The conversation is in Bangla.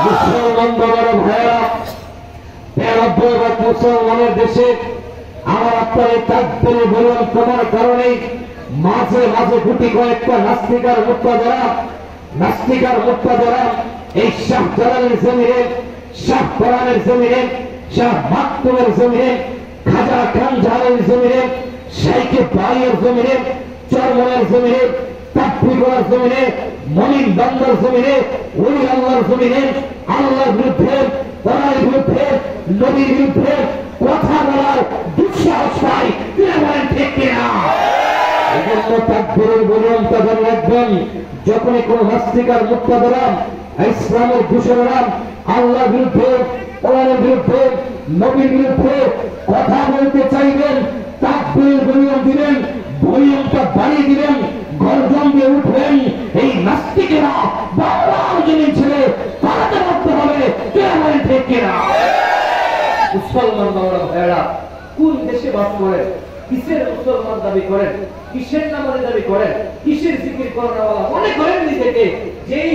মুসলমান বাবার ভাইরা, 93 মুসলমানের দেশে আমার আপনার এই তাকবীর বলুন তোমার কারণে মাঝে মাঝে গুটি কয়েকটা নাস্তিকার মুক্তাদারা এই শাহ জালালের জমিনে, শাহ কোরআনের জমিনে, শাহ মাকতুমের জমিনে, খাজা খান জালালের জমিনে, শাইখে বাড়ির জমিনে, চরমনের জমিনে, তাকবীরের জমিনে, মমিন বান্দার জমিনে, ওলি আল্লাহর জমিনে আল্লাহর বিরুদ্ধে, কোরআনের বিরুদ্ধে, নবীর বিরুদ্ধে কথা বলার দুঃসাহস পায়। ঠিক কিনা? এজন্য তাকবীরের বলুন তাদের রাখবেন। যখনই কোন নাস্তিকার মুক্তাদারা, ইসলামের দূষণেরা আল্লাহর বিরুদ্ধে, কোরআনের বিরুদ্ধে, নবীর বিরুদ্ধে কথা বলতে চাইবেন, তাকবীর বলুন দিবেন, ভলিউমটা বাড়িয়ে দিবেন, গর্জন দিয়ে উঠবেন। এই নাস্তিকেরা বাংলার জমিন ছেড়ে পালাতে করতে হবে। ঠিক কিনা? মুসলমান বাবারা ভাইয়েরা, কোন দেশে বাস করেন, কিসের মুসলমান দাবি করেন, কিসের নামাজ দাবি করেন, কিসের জিকির করার মনে করেন নিজেকে? যেই